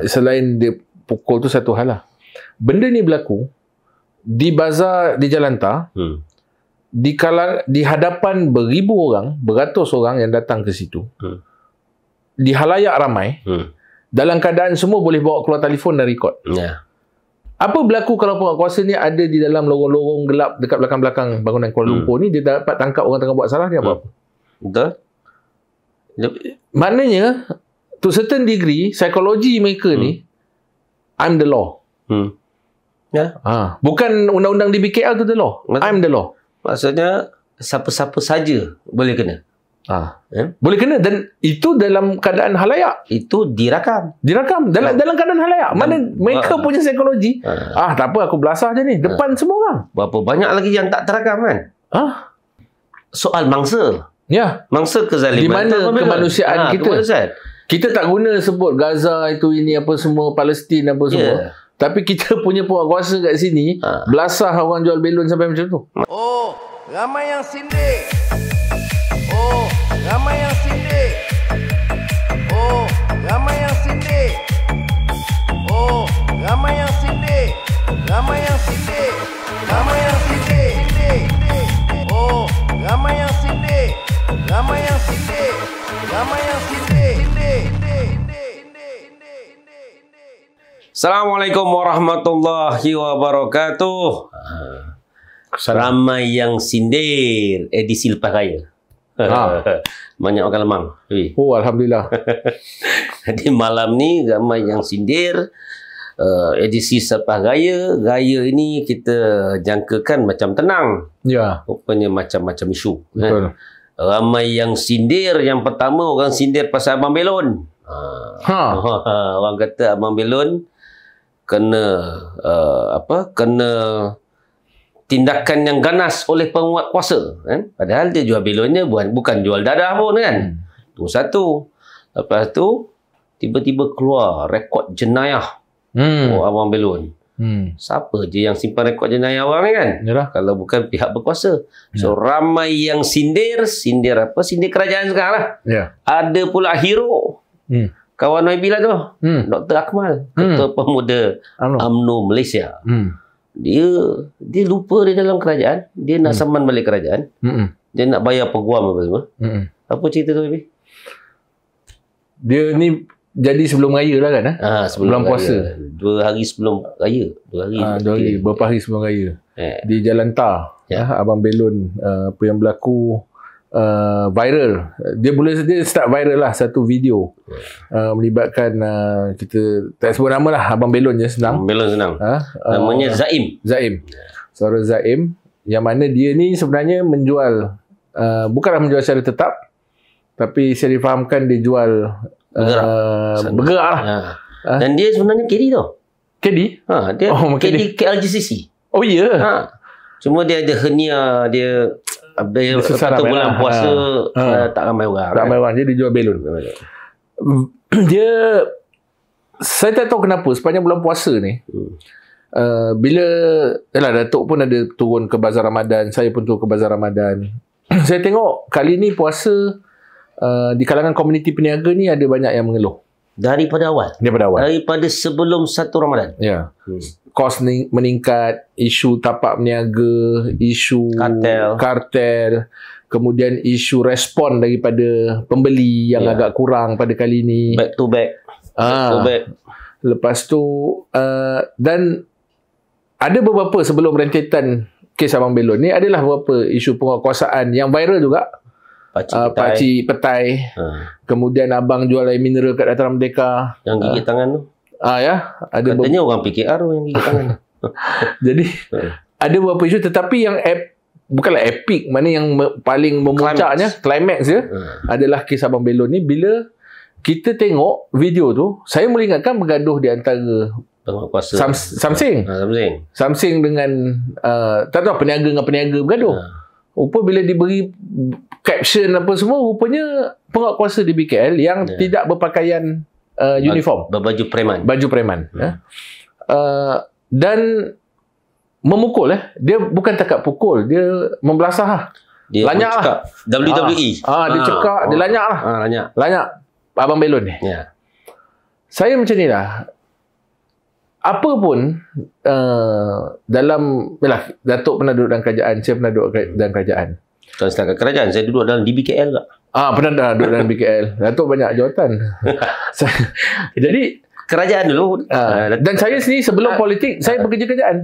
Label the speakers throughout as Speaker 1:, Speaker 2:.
Speaker 1: Selain dia pukul tu satu hal lah. Benda ni berlaku di bazar di Jalantar, di hadapan beribu orang, beratus orang yang datang ke situ. Di halayak ramai. Dalam keadaan semua boleh bawa keluar telefon dan rekod. Apa berlaku kalau penguatkuasa ni ada di dalam lorong-lorong gelap dekat belakang-belakang bangunan Kuala Lumpur ni, dia dapat tangkap orang tengah buat salah, dia buat apa?
Speaker 2: Betul.
Speaker 1: Maknanya to certain degree psikologi mereka ni, I'm the law. Bukan undang-undang di BKL tu the law. I'm the law.
Speaker 2: Maksudnya siapa-siapa saja boleh kena.
Speaker 1: Boleh kena, dan itu dalam keadaan halayak.
Speaker 2: Itu dirakam
Speaker 1: dalam keadaan halayak. Mana mereka punya psikologi, tak apa, aku belasah je ni depan semua orang.
Speaker 2: Berapa banyak lagi yang tak terakam kan? Soal mangsa. Mangsa kezaliman
Speaker 1: di mana kemanusiaan kita. Kita tak guna sebut Gaza itu ini apa semua, Palestin apa semua. Tapi kita punya penguatkuasa kat sini belasah orang jual belon sampai macam tu.
Speaker 3: Oh, ramai yang sindik. Oh, ramai yang sindik. Oh, ramai yang sindik. Oh, ramai yang sindik. Ramai yang sindik. Ramai yang sindik. Oh, ramai yang sindik. Ramai yang sindik. Ramai yang sindik.
Speaker 2: Assalamualaikum warahmatullahi wabarakatuh. Ramai yang sindir edisi lepas raya. Banyak orang lemang.
Speaker 1: Oh, Alhamdulillah.
Speaker 2: Jadi malam ni ramai yang sindir edisi selepas raya. Raya ini kita jangkakan macam tenang. Rupanya macam-macam isu.
Speaker 1: Betul.
Speaker 2: Ramai yang sindir. Yang pertama orang sindir pasal Abang Belon. Orang kata Abang Belon kena kena tindakan yang ganas oleh penguatkuasa, kan? Padahal dia jual belonnya bukan jual dadah pun, kan? Tu satu. Lepas tu tiba-tiba keluar rekod jenayah Abang Belon. Siapa je yang simpan rekod jenayah abang ni, kan? Kalau bukan pihak berkuasa. So ramai yang sindir apa? Sindir kerajaan sekarang lah. Ada pula hero. Kawan Nabilah tu, Dr. Akmal, Ketua Pemuda UMNO Malaysia. Dia lupa dia dalam kerajaan. Dia nak saman balik kerajaan. Dia nak bayar peguam apa semua. Apa cerita tu, Nabi?
Speaker 1: Dia ni jadi sebelum raya lah, kan?
Speaker 2: Sebelum
Speaker 1: bulan puasa.
Speaker 2: 2 hari sebelum raya. 2 hari.
Speaker 1: Berapa hari sebelum raya. Di Jalantar. Abang Belon, apa yang berlaku viral. Dia start viral lah satu video melibatkan kita tak sebut nama lah, Abang Belon je senang.
Speaker 2: Belon senang. Namanya Zaim.
Speaker 1: Seorang Zaim yang mana dia ni sebenarnya menjual bukanlah menjual secara tetap, tapi saya difahamkan dia jual bergerak lah.
Speaker 2: Dan dia sebenarnya KD tau.
Speaker 1: KD?
Speaker 2: Dia KD KLGCC.
Speaker 1: Oh ya.
Speaker 2: Cuma dia ada hernia, dia satu bulan puasa tak ramai orang.
Speaker 1: Tak ramai orang. Dia jual belon. Saya tak tahu kenapa sepanjang bulan puasa ni, bila Datuk pun ada turun ke bazar Ramadan, saya pun turun ke bazar Ramadan. Saya tengok kali ni puasa di kalangan komuniti peniaga ni ada banyak yang mengeluh. Daripada awal.
Speaker 2: Daripada sebelum 1 Ramadan.
Speaker 1: Kos meningkat, isu tapak meniaga, isu kartel, kemudian isu respon daripada pembeli yang agak kurang pada kali ini.
Speaker 2: Back to back.
Speaker 1: Lepas tu dan ada beberapa sebelum rentetan kes Abang Belon ni adalah beberapa isu penguatkuasaan yang viral juga. Pakcik petai. Kemudian abang jual air mineral kat Dataran Merdeka.
Speaker 2: Yang gigit tangan tu.
Speaker 1: Ada
Speaker 2: katanya orang PKR yang gigit tangan.
Speaker 1: Jadi ada beberapa isu, tetapi yang bukanlah epic, mana yang paling memuncaknya, climax dia adalah kes Abang Belon ni. Bila kita tengok video tu, saya mula ingatkan bergaduh di antara Samsing dengan tak tahu peniaga dengan peniaga bergaduh. Rupa bila diberi caption apa semua, rupanya penguatkuasa di BKL yang tidak berpakaian uniform, baju preman. Dan memukul. Dia bukan takat pukul, dia membelasah.
Speaker 2: Dia
Speaker 1: lanyak lah.
Speaker 2: WWE.
Speaker 1: Dia cekak, dia lanyak lah. Lanyak Abang Belon ni. Saya macam ni lah. Apa pun dalam, Datuk pernah duduk dalam kerajaan, saya pernah duduk dalam kerajaan.
Speaker 2: Bukan setakat kerajaan, saya duduk dalam DBKL tak?
Speaker 1: Pernah dah duduk dalam BKL. Datuk banyak jawatan. Jadi
Speaker 2: kerajaan dulu.
Speaker 1: Dan saya sendiri sebelum politik, saya bekerja kerajaan.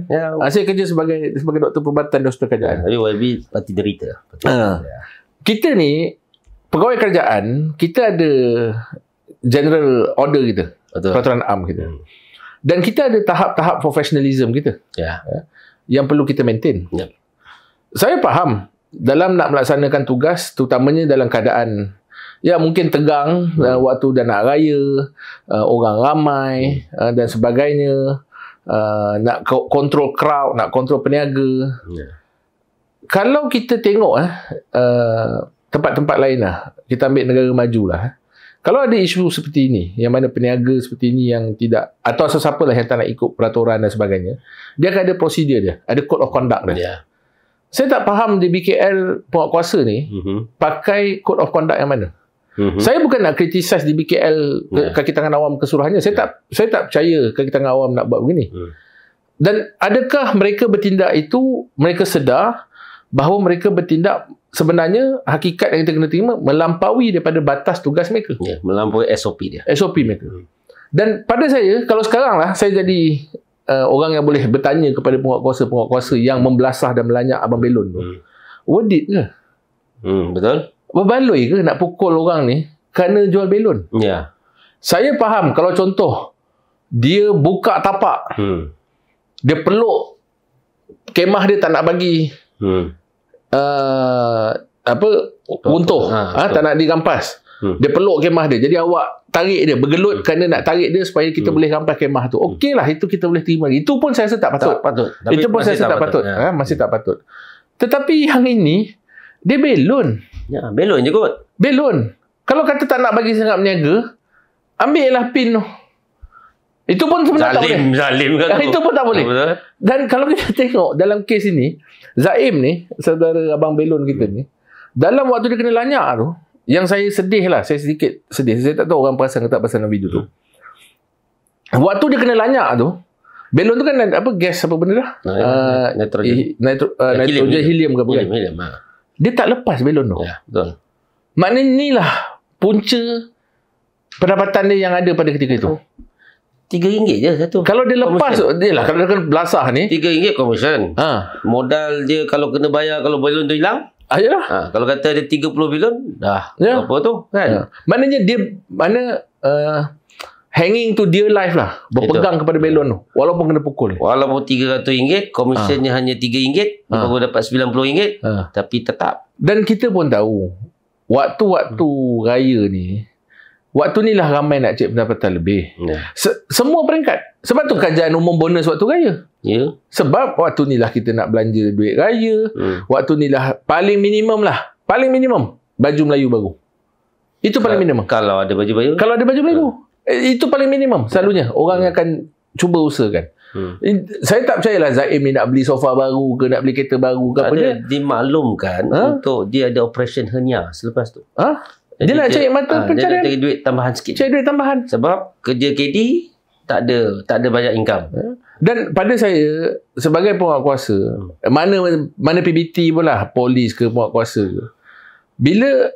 Speaker 1: Saya kerja sebagai doktor perubatan dan hospital kerajaan.
Speaker 2: Tapi YB parti derita.
Speaker 1: Kita ni pegawai kerajaan, kita ada general order kita, peraturan am kita. Dan kita ada tahap-tahap professionalism kita. Yang perlu kita maintain. Saya faham dalam nak melaksanakan tugas, terutamanya dalam keadaan mungkin tegang, waktu dah nak raya, orang ramai dan sebagainya, nak kontrol crowd, nak kontrol peniaga. Kalau kita tengok tempat-tempat lain lah, kita ambil negara maju lah, kalau ada isu seperti ini, yang mana peniaga seperti ini yang tidak, atau sesiapa lah yang tak nak ikut peraturan dan sebagainya, dia akan ada prosedur dia, ada code of conduct dia. Saya tak faham di BKL penguatkuasa ni pakai code of conduct yang mana. Saya bukan nak criticize di BKL kaki tangan awam keseluruhannya. Saya tak percaya kaki tangan awam nak buat begini. Dan adakah mereka bertindak itu, mereka sedar bahawa mereka bertindak sebenarnya hakikat yang kita kena terima melampaui daripada batas tugas mereka.
Speaker 2: Melampaui SOP dia.
Speaker 1: SOP mereka. Dan pada saya, kalau sekarang lah saya jadi orang yang boleh bertanya kepada penguatkuasa yang membelasah dan melanyak Abang Belon tu, worth it ke?
Speaker 2: Betul.
Speaker 1: Berbaloi ke nak pukul orang ni kerana jual belon? Saya faham kalau contoh dia buka tapak, dia peluk kemah dia tak nak bagi runtuh, tak nak dirampas. Dia peluk kemah dia. Jadi awak tarik dia, bergelut kerana nak tarik dia supaya kita boleh rampas kemah tu. Okey lah, itu kita boleh terima. Itu pun saya rasa tak patut. Itu pun saya rasa tak patut. Masih tak patut. Tetapi yang ini, dia belon.
Speaker 2: Belon je kot.
Speaker 1: Belon. Kalau kata tak nak bagi sangat berniaga, ambil lah pin tu. Itu pun sebenarnya tak boleh.
Speaker 2: Zalim kan tu.
Speaker 1: Itu pun tak boleh. Dan kalau kita tengok dalam kes ini, Zaim ni, saudara Abang Belon kita ni, dalam waktu dia kena lanyak tu, yang saya sedih lah, saya sedikit sedih. Saya tak tahu orang perasan ke tak perasan dalam video tu. Waktu dia kena lanyak tu, belon tu kan gas apa benda dah? Nitrogen helium ke apa kan? Dia tak lepas belon tu.
Speaker 2: Betul.
Speaker 1: Maknanya inilah punca pendapatan dia yang ada pada ketika itu.
Speaker 2: RM3 je satu.
Speaker 1: Kalau dia lepas, dia lah, kalau dia kena belasah ni,
Speaker 2: RM3 komisen. Modal dia kalau kena bayar, kalau belon tu hilang. Kalau kata ada 30 belon, dah apa tu kan?
Speaker 1: Maknanya dia hanging to dear life lah, berpegang kepada belon tu walaupun kena pukul.
Speaker 2: Walaupun RM300, komisionnya hanya RM3, baru dapat RM90, tapi tetap.
Speaker 1: Dan kita pun tahu waktu-waktu raya ni, waktu ni lah ramai nak cek pendapatan lebih. Semua peringkat. Sebab tu kajian umum bonus waktu raya. Sebab waktu ni lah kita nak belanja duit raya. Waktu ni lah paling minimum lah. Paling minimum baju Melayu baru. Itu paling minimum.
Speaker 2: Kalau ada baju Melayu.
Speaker 1: Kalau ada baju Melayu. Itu paling minimum selalunya. Orang akan cuba usahakan. Saya tak percayalah Zaim ni nak beli sofa baru ke, nak beli kereta baru ke apa dia.
Speaker 2: Dimaklumkan untuk dia ada operation hernia selepas tu.
Speaker 1: Dia nak cari mata pencarian.
Speaker 2: Dia nak cari duit tambahan sikit.
Speaker 1: Cari duit tambahan.
Speaker 2: Sebab kerja KD tak ada banyak income.
Speaker 1: Dan pada saya sebagai penguatkuasa, mana PBT pun lah, polis ke penguatkuasa ke, bila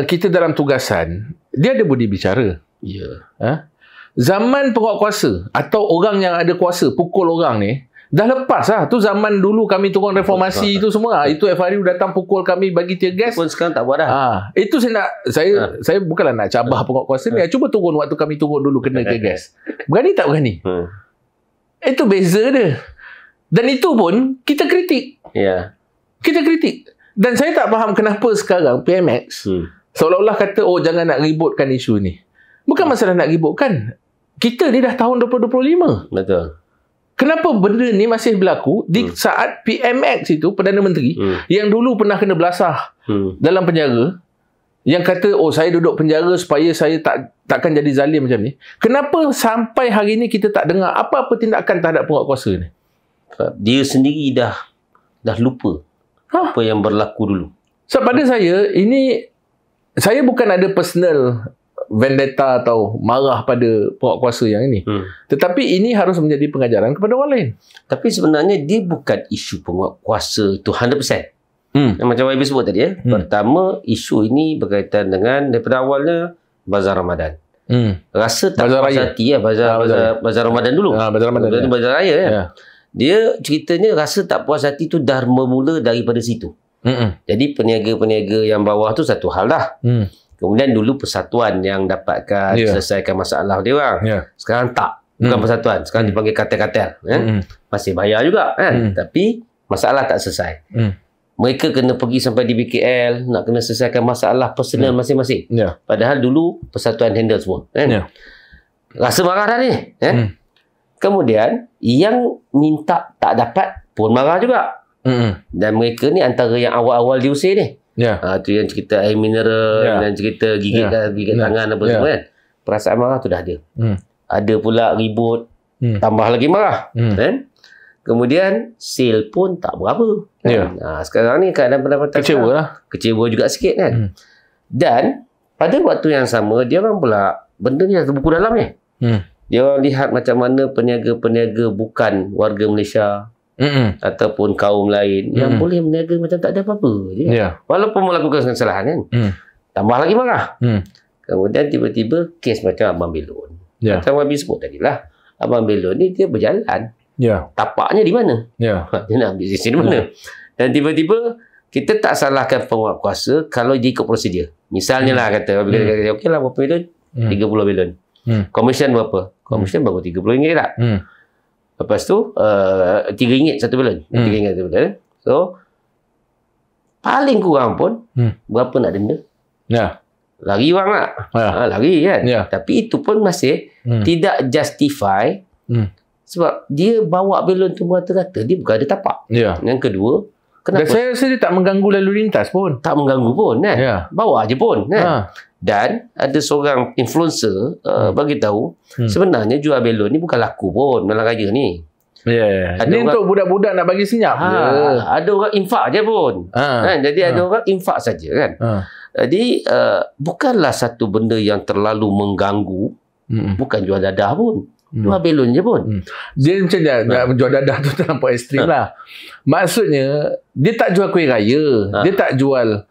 Speaker 1: kita dalam tugasan, dia ada budi bicara. Zaman penguatkuasa atau orang yang ada kuasa pukul orang ni dah lepas lah. Tu zaman dulu kami turun reformasi itu semua. Itu FRU datang pukul kami, bagi tear gas.
Speaker 2: Pun sekarang tak buat dah.
Speaker 1: Itu saya bukanlah nak cabah penguatkuasa ni. Cuba turun waktu kami turun dulu kena tear gas. Berani tak berani? Itu beza dia. Dan itu pun kita kritik. Kita kritik. Dan saya tak faham kenapa sekarang PMX seolah-olah kata jangan nak ributkan isu ni. Bukan masalah nak ributkan. Kita ni dah tahun 2025.
Speaker 2: Betul.
Speaker 1: Kenapa benda ni masih berlaku di saat PMX itu, Perdana Menteri, yang dulu pernah kena belasah dalam penjara, yang kata, saya duduk penjara supaya saya takkan jadi zalim macam ni. Kenapa sampai hari ni kita tak dengar apa-apa tindakan terhadap penguatkuasa ni?
Speaker 2: Dia sendiri dah lupa apa yang berlaku dulu.
Speaker 1: Sebab pada saya, ini, saya bukan ada personal vendetta atau marah pada penguatkuasa yang ini. Tetapi ini harus menjadi pengajaran kepada orang lain.
Speaker 2: Tapi sebenarnya dia bukan isu penguatkuasa itu 100%. Macam YB sebut tadi Pertama, isu ini berkaitan dengan daripada awalnya Bazar Ramadan. Rasa tak puas hati Bazar Ramadan dulu.
Speaker 1: Bazar Ramadan.
Speaker 2: Bazar Raya kan. Dia ceritanya rasa tak puas hati tu dah bermula daripada situ. Jadi peniaga-peniaga yang bawah tu satu hal dah. Kemudian dulu persatuan yang dapatkan selesaikan masalah dia orang. Sekarang tak. Bukan persatuan. Sekarang dipanggil kartel-kartel. Masih bayar juga kan. Tapi masalah tak selesai. Mereka kena pergi sampai di BKL nak kena selesaikan masalah personal masing-masing. Padahal dulu persatuan handle semua kan. Rasa marah dah ni Kemudian yang minta tak dapat pun marah juga. Dan mereka ni antara yang awal-awal diusir ni. Tu yang cerita air mineral dan cerita gigit tangan apa semua kan. Perasaan marah tu dah ada. Ada pula ribut, tambah lagi marah kan. Kemudian sale pun tak berapa kan? Sekarang ni keadaan pendapatan kecewa juga sikit kan. Dan pada waktu yang sama dia orang pula benda ni ada buku dalam ni. Dia orang lihat macam mana peniaga-peniaga bukan warga Malaysia ataupun kaum lain yang boleh berniaga macam tak ada apa-apa je. Walaupun melakukan kesalahan kan. Tambah lagi marah. Kemudian tiba-tiba kes macam Abang Belon. Macam Wabi sebut tadi lah. Abang Belon ni dia berjalan. Tapaknya di mana? Dia nak ambil sisi di mana? Dan tiba-tiba kita tak salahkan penguatkuasa kalau dia ikut prosedur. Misalnya lah kata okey lah berapa belon? 30 belon. Komisen berapa? Komisen baru RM30 tak? Lepas tu RM3 satu belon. RM3 satu belon. So paling kurang pun berapa nak denda? Lari orang tak? Lari kan? Tapi itu pun masih tidak justify sebab dia bawa belon tu rata-rata dia bukan ada tapak. Yang kedua, kenapa? Dan
Speaker 1: saya rasa dia tak mengganggu lalu lintas pun.
Speaker 2: Tak mengganggu pun kan. Bawa je pun kan. Dan ada seorang influencer bagi tahu sebenarnya jual belon ni bukan laku pun dalam raya ni.
Speaker 1: Ini untuk budak-budak nak bagi senyap.
Speaker 2: Ada orang infak je pun. Kan? Jadi ada orang infak saja kan. Jadi bukanlah satu benda yang terlalu mengganggu. Bukan jual dadah pun. Jual belon je pun.
Speaker 1: Dia macam nak jual dadah tu terlampau ekstrim lah. Maksudnya dia tak jual kuih raya. Dia tak jual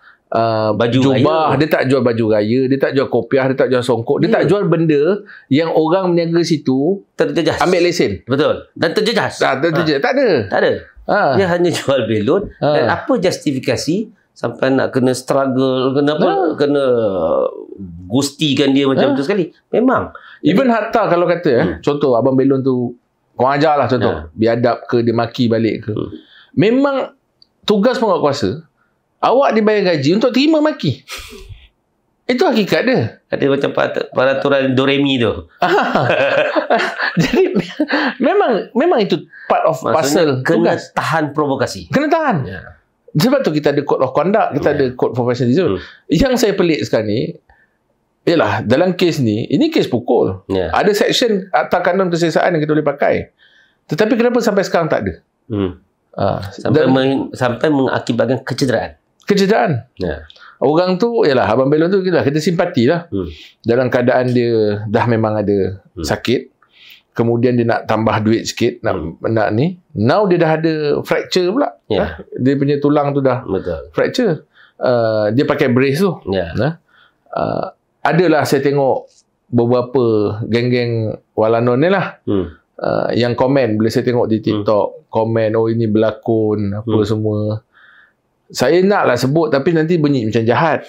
Speaker 2: baju
Speaker 1: jubah
Speaker 2: raya.
Speaker 1: Dia tak jual baju raya. Dia tak jual kopiah. Dia tak jual songkok. Dia tak jual benda yang orang berniaga situ
Speaker 2: terjejas,
Speaker 1: ambil lesen.
Speaker 2: Betul. Dan terjejas.
Speaker 1: Tak ada.
Speaker 2: Dia hanya jual belon. Dan apa justifikasi sampai nak kena struggle, kena gustikan dia macam tu sekali. Memang
Speaker 1: even hatta kalau kata contoh Abang Belon tu orang ajar lah contoh biadab ke dia maki balik ke, memang tugas penguatkuasa awak dibayar gaji untuk terima maki. Itu hakikat dia.
Speaker 2: Ada macam peraturan Doremi tu.
Speaker 1: Jadi memang itu part of parcel
Speaker 2: kena
Speaker 1: tugas.
Speaker 2: Tahan provokasi.
Speaker 1: Kena tahan. Sebab tu kita ada code of conduct, kita ada code for professionalism. Yang saya pelik sekarang ni ialah dalam kes ni, ini kes pukul. Ada section Akta Kanun Keseksaan yang kita boleh pakai. Tetapi kenapa sampai sekarang tak ada?
Speaker 2: Sampai mengakibatkan kecederaan.
Speaker 1: Orang tu ialah Abang Belon tu kita simpati lah. Dalam keadaan dia dah memang ada sakit. Kemudian dia nak tambah duit sikit, nak ni. Now dia dah ada fracture pula. Dia punya tulang tu dah fracture. Dia pakai brace tu. Adalah saya tengok beberapa geng-geng Walanon ni lah. Yang komen bila saya tengok di TikTok, komen ini berlakon apa semua. Saya naklah sebut tapi nanti bunyi macam jahat.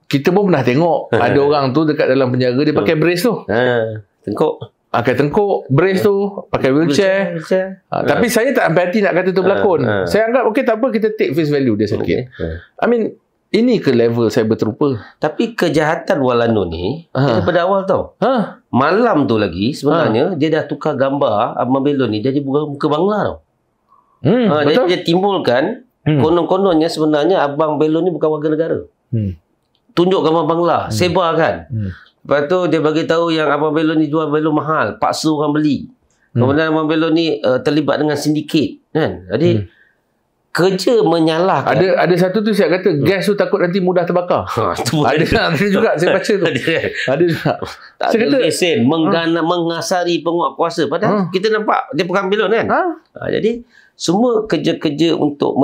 Speaker 1: Kita pun pernah tengok ada orang tu dekat dalam penjara dia pakai brace tu. Pakai tengkuk, brace tu, pakai wheelchair. Tapi saya tak sampai hati nak kata tu berlakon. Saya anggap okey tak apa, kita take face value dia sakit. I mean, ini ke level saya berterupa.
Speaker 2: Tapi kejahatan Walanon ni daripada awal tau. Malam tu lagi sebenarnya dia dah tukar gambar Abang Belon ni jadi muka Bangla tau. Jadi dia timbulkan konon-kononnya sebenarnya Abang Belon ni bukan warga negara. Tunjuk gambar Bangla, sebarkan. Lepas tu dia bagi tahu yang Abang Belon ni jual belon mahal, paksa orang beli. Kemudian Abang Belon ni terlibat dengan sindiket kan. Jadi kerja menyalahkan.
Speaker 1: Ada satu tu saya kata gas tu takut nanti mudah terbakar. Ada juga saya baca tu. Ada juga.
Speaker 2: Tak ada lesen mengasari penguat kuasa. Padahal kita nampak dia pegang belon kan. Jadi semua kerja-kerja untuk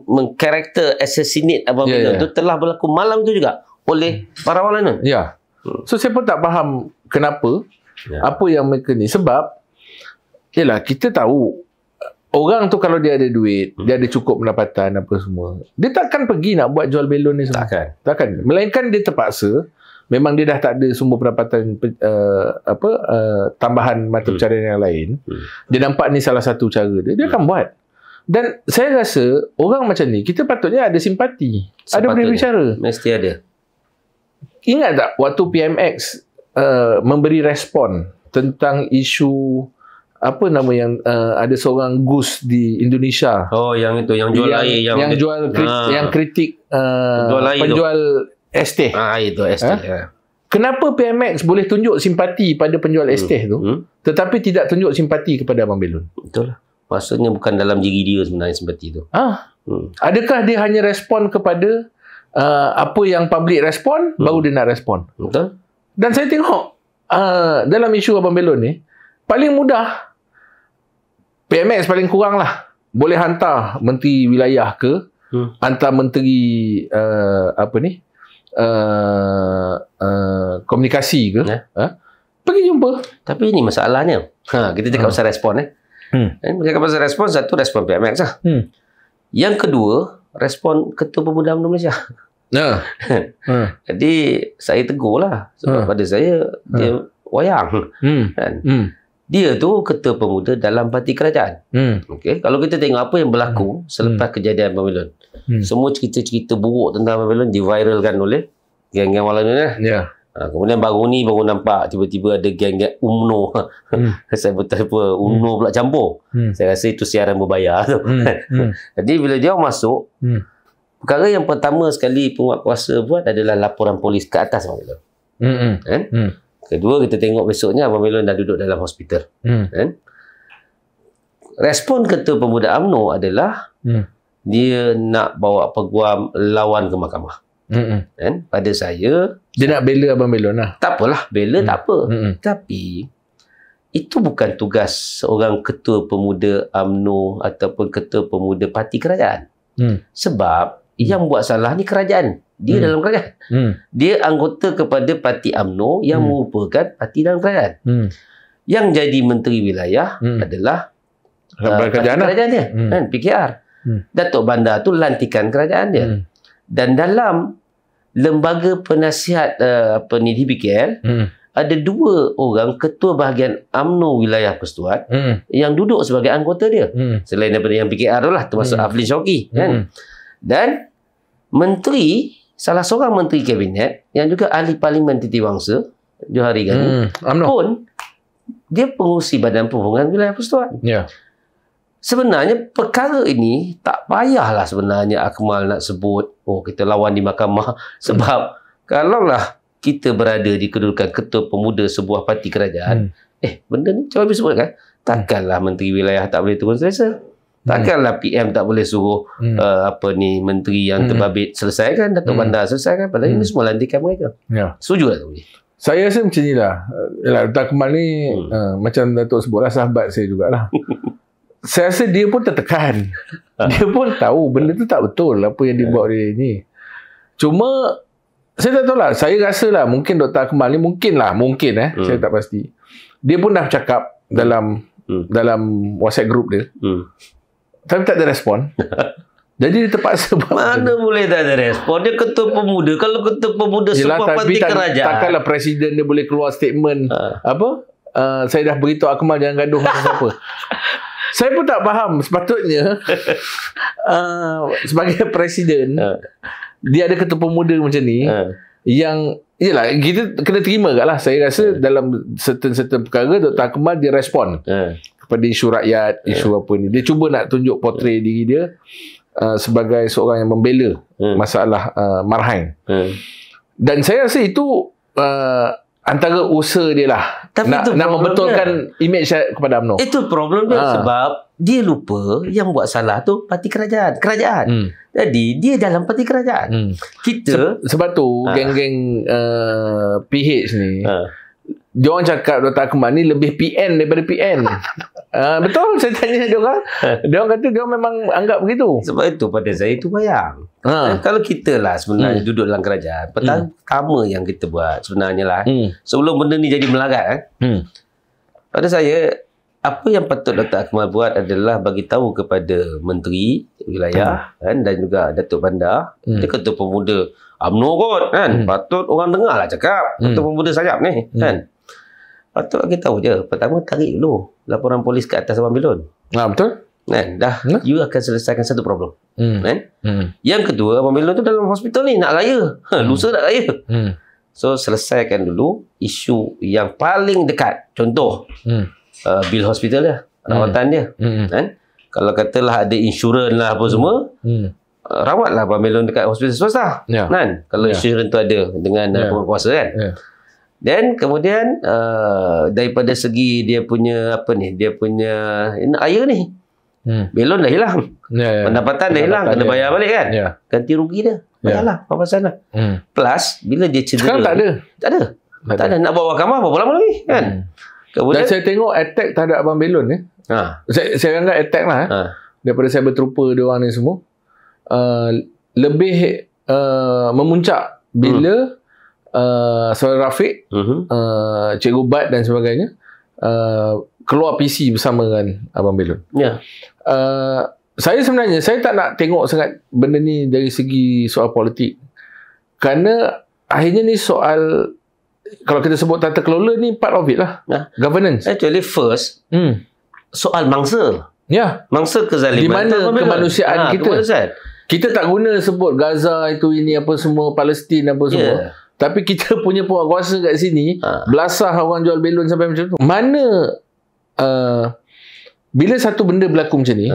Speaker 2: mengkarakter assassinate Abang Belon tu telah berlaku malam tu juga oleh para walanan.
Speaker 1: Ya. So saya pun tak faham kenapa apa yang mereka ni. Sebab yalah, kita tahu orang tu kalau dia ada duit, dia ada cukup pendapatan apa semua, dia takkan pergi nak buat jual belon ni semua. Takkan. Melainkan dia terpaksa, memang dia dah tak ada sumber pendapatan tambahan mata pencarian yang lain. Dia nampak ni salah satu cara dia akan buat. Dan saya rasa orang macam ni kita patutnya ada simpati. Ada boleh bicara.
Speaker 2: Mesti ada.
Speaker 1: Ingat tak waktu PMX memberi respon tentang isu apa nama yang ada seorang Gus di Indonesia.
Speaker 2: Oh, yang itu yang jual air
Speaker 1: yang jual yang kritik penjual estate.
Speaker 2: Itu estate.
Speaker 1: Kenapa PMX boleh tunjuk simpati pada penjual estate tu tetapi tidak tunjuk simpati kepada Abang Belon?
Speaker 2: Betul lah. Maksudnya bukan dalam diri dia sebenarnya simpati tu.
Speaker 1: Adakah dia hanya respon kepada apa yang public respon baru dia nak respon?
Speaker 2: Betul.
Speaker 1: Dan saya tengok dalam isu Abang Belon ni paling mudah PMX paling kurang lah boleh hantar menteri wilayah ke hantar menteri komunikasi ke pergi jumpa. Tapi
Speaker 2: ini masalahnya kita cakap pasal respon cakap pasal respon, satu respon PMX lah. Yang kedua respon Ketua Pemuda UMNO Malaysia. Jadi saya tegur lah sebab pada saya dia wayang kan. Dia tu ketua pemuda dalam parti kerajaan. Okey, kalau kita tengok apa yang berlaku selepas kejadian Abang Belon, semua cerita-cerita buruk tentang Abang Belon diviralkan oleh geng-geng walanan. Kemudian baru nampak tiba-tiba ada geng-geng UMNO. Saya betul apa UMNO pula campur. Saya rasa itu siaran berbayar tu. Jadi bila dia masuk, perkara yang pertama sekali penguat kuasa buat adalah laporan polis ke atas Abang Belon. Kan? Kedua, kita tengok besoknya Abang Belon dah duduk dalam hospital. Kan? Respon Ketua Pemuda UMNO adalah dia nak bawa peguam lawan ke mahkamah. Kan? Pada saya,
Speaker 1: dia nak bela Abang Belon lah.
Speaker 2: Tak apalah, bela tak apa. Tapi itu bukan tugas seorang Ketua Pemuda UMNO ataupun Ketua Pemuda parti kerajaan. Sebab yang buat salah ni kerajaan. Dia dalam kerajaan. Dia anggota kepada parti UMNO yang merupakan parti dalam kerajaan. Yang jadi menteri wilayah adalah kerajaan dia. Kan? PKR. Datuk Bandar tu lantikan kerajaan dia. Dan dalam lembaga penasihat DPKL, ada 2 orang ketua bahagian UMNO wilayah Persekutuan yang duduk sebagai anggota dia. Selain daripada yang PKR tu lah, termasuk Aflin Syauqi. Kan? Dan menteri, salah seorang menteri kabinet yang juga ahli parlimen Titiwangsa, Johari Ghani, pun dia pengurusi Badan Perhubungan Wilayah Persekutuan. Sebenarnya perkara ini tak payahlah sebenarnya Akmal nak sebut kita lawan di mahkamah. Sebab kalaulah kita berada di kedudukan Ketua Pemuda sebuah parti kerajaan, benda ni macam habis sebut kan, takkanlah menteri wilayah tak boleh turun selesa. Takkanlah PM tak boleh suruh menteri yang terbabit selesaikan, Datuk Bandar selesaikan. Padahal ini semua lantikan mereka. Setuju tak tu?
Speaker 1: Saya rasa macam ni lah. Datuk Akmal ni macam Datuk sebut lah, sahabat saya jugalah. Saya rasa dia pun tertekan. Dia pun tahu benda tu tak betul apa yang dia buat dia ni. Cuma saya tak tahu lah. Saya rasa lah mungkin Dr. Akmal ni mungkin saya tak pasti. Dia pun dah cakap dalam WhatsApp group dia. Tapi tak ada respon. Jadi dia terpaksa buat.
Speaker 2: Mana boleh tak ada respon? Dia ketua pemuda. Kalau ketua pemuda sebuah parti kerajaan,
Speaker 1: takkanlah presiden dia boleh keluar statement saya dah beritahu Akmal jangan gaduh dengan siapa. Saya pun tak faham. Sepatutnya sebagai presiden dia ada ketua pemuda macam ni yang yelah, kita kena terima kat lah. Saya rasa dalam certain perkara Dr. Akmal dia respon kepada isu rakyat, isu apa ni. Dia cuba nak tunjuk portray diri dia sebagai seorang yang membela masalah Marhain. Dan saya rasa itu antara usaha dia lah
Speaker 2: Tapi
Speaker 1: nak membetulkan image kepada UMNO.
Speaker 2: Itu problem dia sebab dia lupa yang buat salah tu parti kerajaan. Jadi dia dalam parti kerajaan. Kita
Speaker 1: sebab tu geng-geng PH ni dia orang cakap Dr. Akmal ni lebih PN daripada PN. Betul, saya tanya dia orang. Dia orang kata dia orang memang anggap begitu.
Speaker 2: Sebab itu pada saya itu bayang. Kalau kita lah sebenarnya duduk dalam kerajaan, pertama yang kita buat sebenarnya lah sebelum benda ni jadi melarat pada saya, apa yang patut Dr. Akmal buat adalah bagi tahu kepada menteri wilayah kan, dan juga Datuk Bandar, dia Ketua Pemuda UMNO kot kan, patut orang dengar lah cakap Ketua Pemuda Sayap ni kan. Patut kita tahu je. Pertama, tarik dulu laporan polis ke atas Abang Belon.
Speaker 1: Betul.
Speaker 2: Kan? Dah, you akan selesaikan satu problem. Kan? Yang kedua, Abang Belon tu dalam hospital ni nak raya. Lusa nak raya. So, selesaikan dulu isu yang paling dekat. Contoh, bil hospital dia, rawatan dia. Kan? Kalau katalah ada insurans lah apa semua, rawatlah Abang Belon dekat hospital swasta. Kan? Kalau insurans tu ada dengan penguasa kan. Dan kemudian daripada segi dia punya dia punya air ni, Belon dah hilang, pendapatan dah hilang, kena bayar balik kan, ganti rugi dia, bayarlah apa sana. Plus bila dia cedera, sekarang tak ada nak bawa mahkamah berapa lama lagi kan. Kemudian
Speaker 1: dan saya tengok attack terhadap Abang Belon ni, saya anggap attack lah daripada saya berterupa dia orang ni semua, lebih memuncak bila Saudara Rafiq, Cikgu Bat dan sebagainya keluar PC bersama dengan Abang Belon. Saya sebenarnya tak nak tengok sangat benda ni dari segi soal politik, kerana akhirnya ni soal, kalau kita sebut tata kelola ni part of it lah, governance.
Speaker 2: Actually first soal mangsa, mangsa kezaliman,
Speaker 1: di mana kemanusiaan kita tak guna sebut Gaza itu ini apa semua, Palestin apa semua. Tapi kita punya penguasa kat sini, belasah orang jual belon sampai macam tu. Mana bila satu benda berlaku macam ni,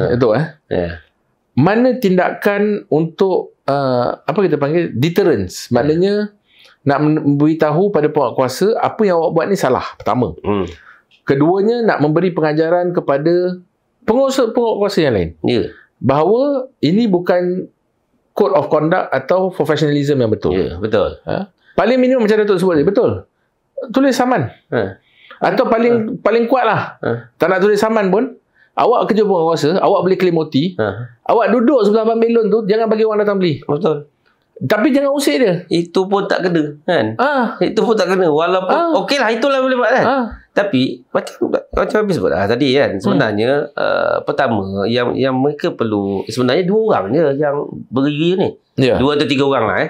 Speaker 1: mana tindakan untuk apa kita panggil deterrence? Maknanya nak memberitahu pada penguasa apa yang awak buat ni salah, pertama. Keduanya, nak memberi pengajaran kepada penguasa yang lain, bahawa ini bukan code of conduct atau professionalism yang betul.
Speaker 2: Betul.
Speaker 1: Paling minimum macam Datuk sebut dia, betul, tulis saman. Atau paling kuat lah, tak nak tulis saman pun, awak kerja penguasa, awak boleh claim OT, awak duduk sebelah Abang Belon tu, jangan bagi orang datang beli.
Speaker 2: Betul.
Speaker 1: Tapi jangan usik dia.
Speaker 2: Itu pun tak kena kan. Itu pun tak kena. Walaupun okey lah, itulah boleh buat kan. Tapi macam habis sebut tadi kan, sebenarnya pertama yang mereka perlu, sebenarnya 2 orang je yang berdiri ni. 2 atau 3 orang lah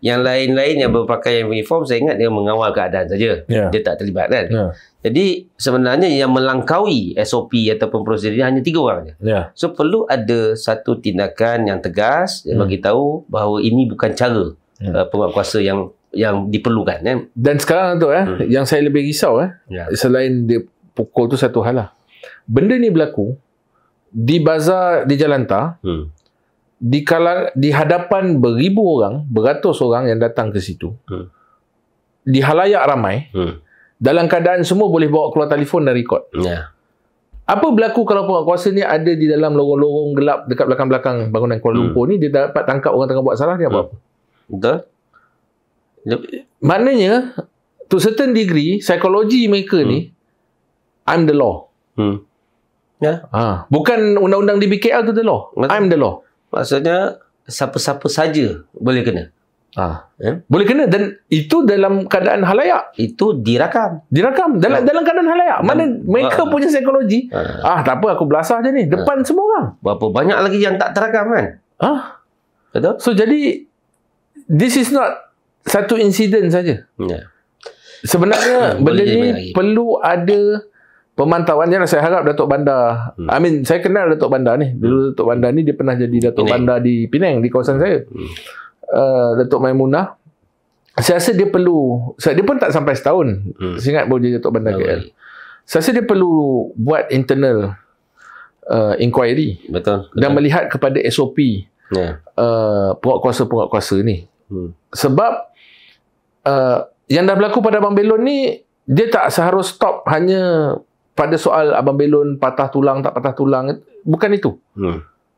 Speaker 2: Yang lain-lain yang berpakaian uniform, saya ingat dia mengawal keadaan saja. Dia tak terlibat kan. Jadi sebenarnya yang melangkaui SOP ataupun prosedur hanya 3 orang je. So perlu ada satu tindakan yang tegas yang bagi tahu bahawa ini bukan cara penguatkuasa yang diperlukan.
Speaker 1: Dan sekarang tu yang saya lebih risau selain dia pukul tu, satu hal lah. Benda ni berlaku di bazar di Jalantar, di hadapan beribu orang, beratus orang yang datang ke situ, di halayak ramai, dalam keadaan semua boleh bawa keluar telefon dan rekod. Apa berlaku kalau penguatkuasa ni ada di dalam lorong-lorong gelap dekat belakang-belakang bangunan Kuala Lumpur ni, dia dapat tangkap orang tengah buat salah, dia buat apa?
Speaker 2: Betul.
Speaker 1: Maknanya to certain degree, psikologi mereka ni, I'm the law. Bukan undang-undang di BKL tu the law. I'm the law.
Speaker 2: Maksudnya siapa-siapa saja boleh kena.
Speaker 1: Boleh kena, dan itu dalam keadaan halayak.
Speaker 2: Itu dirakam
Speaker 1: dalam keadaan halayak. Mana mereka punya psikologi, tak apa, aku belasah je ni depan semua orang.
Speaker 2: Berapa banyak lagi yang tak terakam kan. Betul.
Speaker 1: So jadi this is not satu insiden saja. Sebenarnya benda ni perlu ada pemantauan. Saya harap Datuk Bandar, saya kenal Datuk Bandar ni. Dulu Datuk Bandar ni dia pernah jadi Datuk Bandar di Penang, di kawasan saya. Datuk Maimunah, saya rasa dia perlu, dia pun tak sampai setahun, saya ingat baru jadi Datuk Bandar KL. Saya rasa dia perlu buat internal inquiry.
Speaker 2: Betul.
Speaker 1: Dan melihat kepada SOP penguatkuasa-penguatkuasa ni. Sebab yang dah berlaku pada Abang Belon ni, dia tak seharus stop hanya pada soal Abang Belon patah tulang tak patah tulang. Bukan itu.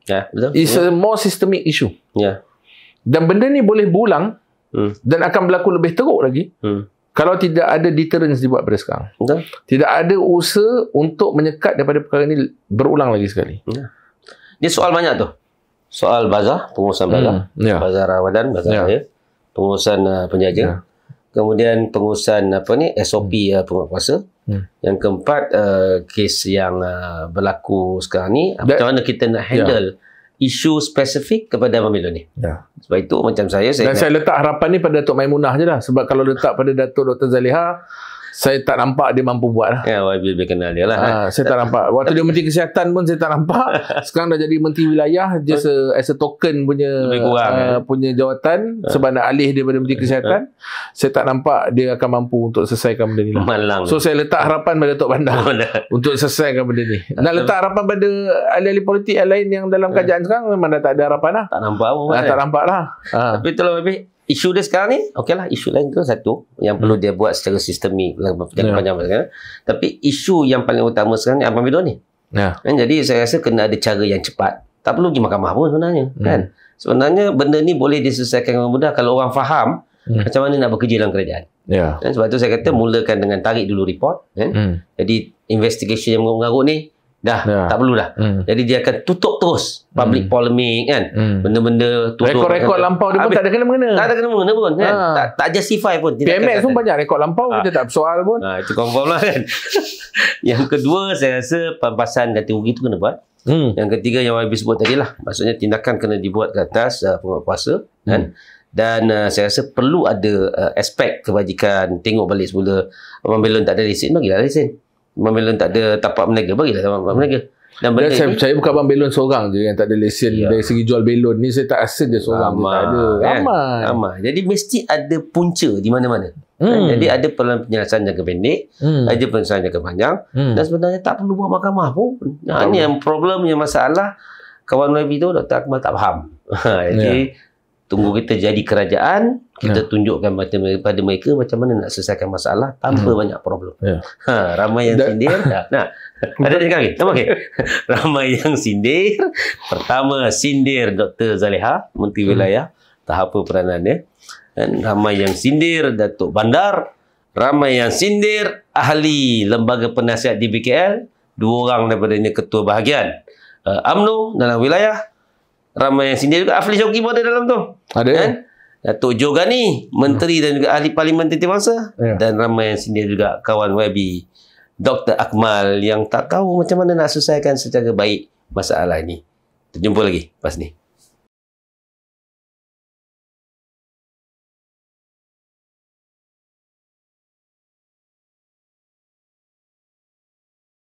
Speaker 2: Ya, betul.
Speaker 1: It's a more systemic issue.
Speaker 2: Ya.
Speaker 1: Dan benda ni boleh berulang dan akan berlaku lebih teruk lagi kalau tidak ada deterrence dibuat pada sekarang.
Speaker 2: Betul.
Speaker 1: Tidak ada usaha untuk menyekat daripada perkara ini berulang lagi sekali.
Speaker 2: Dia soal banyak tu. Soal bazar, pengurusan bazar. Bazar Ramadan, bazar raya. Pengurusan penjaja. Kemudian pengurusan SOP penguat kuasa. Yang keempat, kes yang berlaku sekarang ni, macam mana kita nak handle isu spesifik kepada Abang Belon ni. Sebab itu macam saya
Speaker 1: letak harapan ni pada Datuk Maimunah je lah. Sebab kalau letak pada Datuk Dr. Zaliha, saya tak nampak dia mampu buat lah.
Speaker 2: Ya, YB lebih kenal dia lah.
Speaker 1: Saya tak nampak. Waktu dia Menteri Kesihatan pun saya tak nampak. Sekarang dah jadi Menteri Wilayah, just as a token punya punya jawatan sebab nak alih daripada Menteri Kesihatan. Saya tak nampak dia akan mampu untuk selesaikan benda ni lah. So saya letak harapan pada Datuk Bandar untuk selesaikan benda ni. Nak letak harapan pada ahli-ahli politik yang lain yang dalam kajian sekarang memang dah tak ada harapan lah.
Speaker 2: Tak nampak pun.
Speaker 1: Tak nampak lah.
Speaker 2: Tapi itulah YB. Isu dia sekarang ni, okeylah, isu lain tu satu yang perlu dia buat secara sistemik jangka panjang sekarang. Tapi isu yang paling utama sekarang ni Abang Belon ni. Jadi saya rasa kena ada cara yang cepat. Tak perlu pergi mahkamah pun sebenarnya, kan? Sebenarnya benda ni boleh diselesaikan dengan mudah kalau orang faham macam mana nak bekerja dalam kerajaan. Sebab tu saya kata mulakan dengan tarik dulu report, kan? Jadi investigation yang mengarut ni dah tak perlu dah. Jadi dia akan tutup terus public polemik, kan? Benda-benda tutup.
Speaker 1: Rekod-rekod lampau dia pun tak ada kena-mengena.
Speaker 2: Tak ada kena-mengena pun, kan? Tak justify pun.
Speaker 1: PMX pun banyak rekod lampau, dia tak bersoal pun.
Speaker 2: Itu confirm lah, kan? Yang kedua, saya rasa pampasan ganti rugi tu kena buat. Yang ketiga yang YB sebut tadi lah, maksudnya tindakan kena dibuat ke atas penguat kuasa, kan? Dan saya rasa perlu ada aspek kebajikan. Tengok balik semula Abang Belon tak ada lesen, bagilah lesen. Abang Belon tak ada tapak berniaga, bagilah tapak berniaga. Dan
Speaker 1: saya bukan Abang Belon seorang je yang tak ada lesen. Dari segi jual belon ni, saya tak rasa dia seorang je tak ada.
Speaker 2: Ramai. Jadi mesti ada punca di mana-mana. Jadi ada penyelesaian jangka pendek, ada penyelesaian jangka panjang, dan sebenarnya tak perlu buat mahkamah pun. Ini yang problemnya, masalah kawan YB tu Dr. Akmal tak faham. Jadi tunggu kita jadi kerajaan, kita tunjukkan pada mereka macam mana nak selesaikan masalah tanpa banyak problem. Ramai yang sindir. Ada cakap lagi? Okay. Ramai yang sindir. Pertama, sindir Dr. Zaliha, Menteri Wilayah, tak apa peranan dia. Dan ramai yang sindir Datuk Bandar. Ramai yang sindir ahli lembaga penasihat di BKL. 2 orang daripadanya ketua bahagian UMNO dalam wilayah. Ramai yang sindir juga. Afli Syauqi pun ada dalam tu.
Speaker 1: Ada, kan?
Speaker 2: Datuk Jogani, Menteri dan juga Ahli Parlimen Titiwangsa. Dan ramai yang sindir juga kawan YB Dr. Akmal yang tak tahu macam mana nak selesaikan secara baik masalah ini. Terjumpa lagi lepas ni.